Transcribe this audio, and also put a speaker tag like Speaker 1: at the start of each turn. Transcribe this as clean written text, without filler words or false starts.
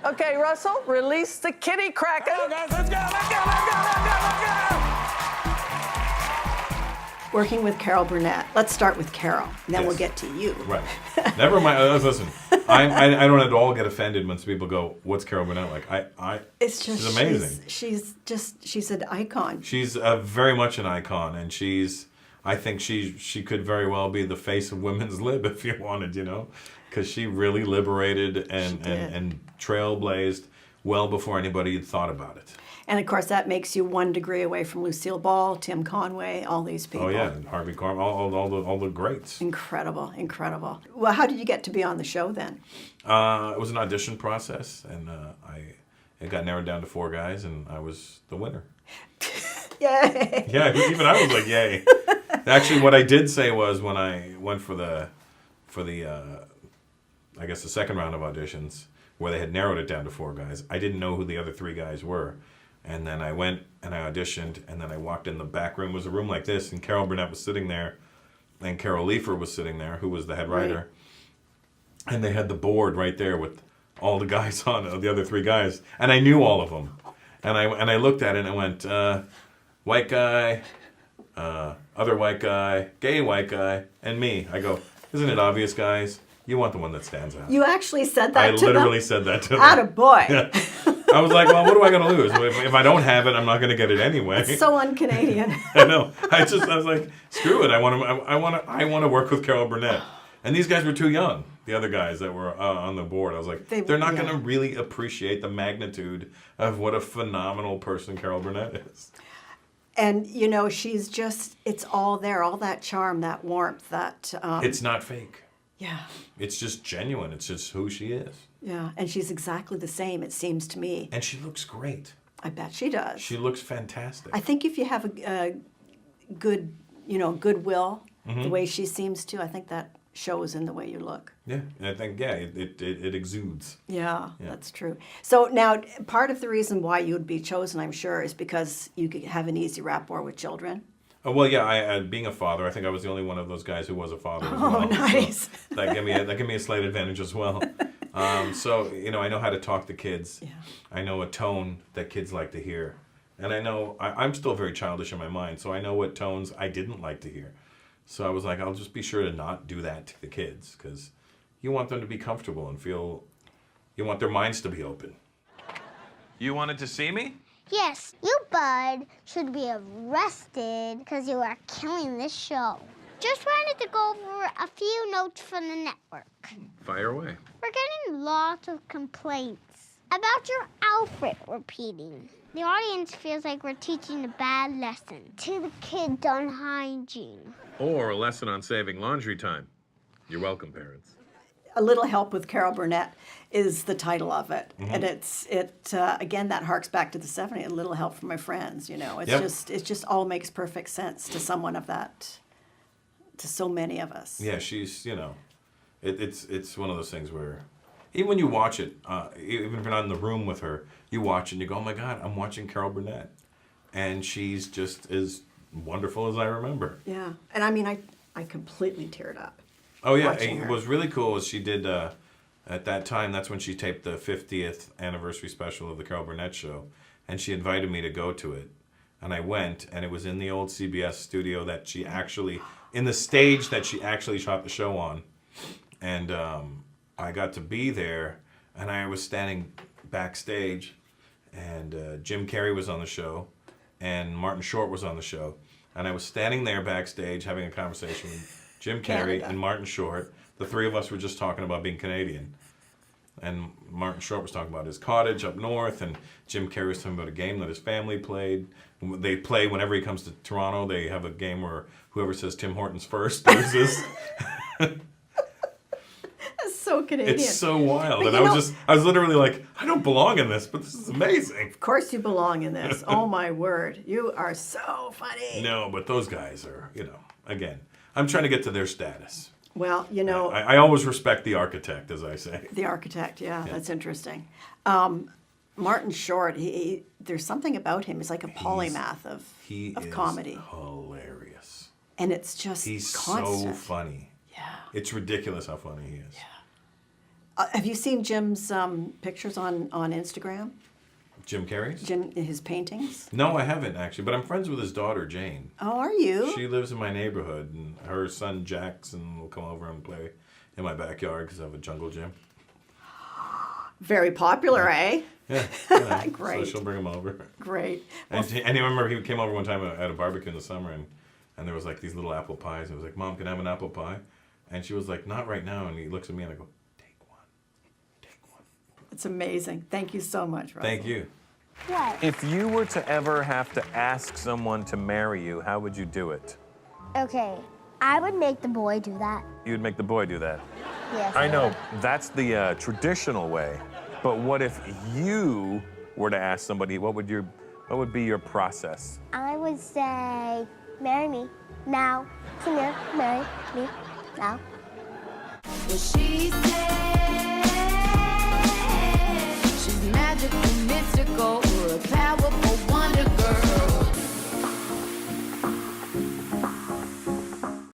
Speaker 1: Okay, Russell, release the kitty kraken.
Speaker 2: Come on, guys, let's go, let's go, let's go, let's go, let's go!
Speaker 3: Working with Carol Burnett. Let's start with Carol, and then we'll get to you.
Speaker 2: Right. Never mind. Listen, I don't at all get offended when people go, "What's Carol Burnett like?"
Speaker 3: It's just
Speaker 2: she's amazing.
Speaker 3: She's an icon.
Speaker 2: She's very much an icon, and I think she could very well be the face of women's lib if you wanted, because she really liberated and trailblazed well before anybody had thought about it.
Speaker 3: And of course, that makes you 1 degree away from Lucille Ball, Tim Conway, all these people.
Speaker 2: Oh yeah, and Harvey Korman, all the greats.
Speaker 3: Incredible, incredible. Well, how did you get to be on the show then?
Speaker 2: It was an audition process, and it got narrowed down to 4 guys, and I was the winner.
Speaker 3: Yay!
Speaker 2: Yeah, even I was like, yay. Actually, what I did say was when I went for the I guess the second round of auditions, where they had narrowed it down to 4 guys, I didn't know who the other 3 guys were. And then I went and I auditioned, and then I walked in the back room. It was a room like this, and Carol Burnett was sitting there, and Carol Leifer was sitting there, who was the head writer. Right. And they had the board right there with all the guys on it, the other 3 guys, and I knew all of them. And I looked at it and I went, white guy, other white guy, gay white guy, and me. I go, isn't it obvious, guys? You want the one that stands out.
Speaker 3: You actually said that to them?
Speaker 2: I literally said that to them.
Speaker 3: Attaboy.
Speaker 2: Yeah. I was like, well, what am I going to lose? If I don't have it, I'm not going to get it anyway.
Speaker 3: It's so un-Canadian.
Speaker 2: I know. I was like, screw it. I want to work with Carol Burnett. And these guys were too young. The other guys that were on the board, I was like, they're not going to really appreciate the magnitude of what a phenomenal person Carol Burnett is.
Speaker 3: And she's just, it's all there, all that charm, that warmth, that.
Speaker 2: It's not fake.
Speaker 3: Yeah.
Speaker 2: It's just genuine. It's just who she is.
Speaker 3: Yeah, and she's exactly the same, it seems to me.
Speaker 2: And she looks great.
Speaker 3: I bet she does.
Speaker 2: She looks fantastic.
Speaker 3: I think if you have a good, goodwill, the way she seems to, I think that shows in the way you look.
Speaker 2: Yeah, I think, it exudes.
Speaker 3: Yeah, that's true. So now, part of the reason why you would be chosen, I'm sure, is because you could have an easy rapport with children.
Speaker 2: Well, yeah, being a father, I think I was the only one of those guys who was a father as well.
Speaker 3: Oh, nice.
Speaker 2: So that gave me a slight advantage as well. So, I know how to talk to kids.
Speaker 3: Yeah.
Speaker 2: I know a tone that kids like to hear. And I know, I'm still very childish in my mind, so I know what tones I didn't like to hear. So I was like, I'll just be sure to not do that to the kids, because you want them to be comfortable and feel, you want their minds to be open. You wanted to see me?
Speaker 4: Yes, you, Bud, should be arrested because you are killing this show. Just wanted to go over a few notes from the network.
Speaker 2: Fire away.
Speaker 4: We're getting lots of complaints about your outfit repeating. The audience feels like we're teaching a bad lesson to the kids on hygiene.
Speaker 2: Or a lesson on saving laundry time. You're welcome, parents.
Speaker 3: A Little Help with Carol Burnett is the title of it. Mm-hmm. And it again, that harks back to the 70s, A Little Help from My Friends, It just all makes perfect sense to someone of that, to so many of us.
Speaker 2: Yeah, she's, it's one of those things where, even when you watch it, even if you're not in the room with her, you watch it and you go, oh my God, I'm watching Carol Burnett. And she's just as wonderful as I remember.
Speaker 3: Yeah, and I mean, I completely teared up.
Speaker 2: Oh yeah, it was really cool. She did, at that time, that's when she taped the 50th anniversary special of the Carol Burnett Show. And she invited me to go to it. And I went, and it was in the old CBS studio that she actually, in the stage that she actually shot the show on. And I got to be there, and I was standing backstage, and Jim Carrey was on the show, and Martin Short was on the show. And I was standing there backstage having a conversation with Jim Carrey and Martin Short. The 3 of us were just talking about being Canadian. And Martin Short was talking about his cottage up north, and Jim Carrey was talking about a game that his family played. They play whenever he comes to Toronto. They have a game where whoever says Tim Hortons first loses.
Speaker 3: That's so Canadian.
Speaker 2: It's so wild.
Speaker 3: But
Speaker 2: and I was literally like, I don't belong in this, but this is amazing.
Speaker 3: Of course you belong in this. Oh my word. You are so funny.
Speaker 2: No, but those guys are, again, I'm trying to get to their status.
Speaker 3: Well,
Speaker 2: I always respect the architect, as I say.
Speaker 3: The architect, yeah. That's interesting. Martin Short, there's something about him. He's like a polymath of comedy.
Speaker 2: He's hilarious.
Speaker 3: And it's just
Speaker 2: He's
Speaker 3: constant.
Speaker 2: so funny.
Speaker 3: Yeah.
Speaker 2: It's ridiculous how funny he is.
Speaker 3: Yeah. Have you seen Jim's pictures on Instagram?
Speaker 2: Jim Carrey's?
Speaker 3: His paintings?
Speaker 2: No, I haven't actually, but I'm friends with his daughter, Jane.
Speaker 3: Oh, are you?
Speaker 2: She lives in my neighborhood, and her son Jackson will come over and play in my backyard because I have a jungle gym.
Speaker 3: Very popular, eh?
Speaker 2: Yeah.
Speaker 3: Great.
Speaker 2: So she'll bring him over.
Speaker 3: Great.
Speaker 2: And I remember he came over one time at a barbecue in the summer, and there was like these little apple pies. And I was like, Mom, can I have an apple pie? And she was like, not right now. And he looks at me and I go, take one. Take one.
Speaker 3: It's amazing. Thank you so much, Russell.
Speaker 2: Thank you.
Speaker 4: What?
Speaker 5: If you were to ever have to ask someone to marry you, how would you do it?
Speaker 4: Okay, I would make the boy do that.
Speaker 5: You'd make the boy do that.
Speaker 4: Yes.
Speaker 5: I know that's the traditional way, but what if you were to ask somebody? What would be your process?
Speaker 4: I would say, marry me now. Come here, marry me now.
Speaker 6: Well, she said she's magical, mystical, or a power.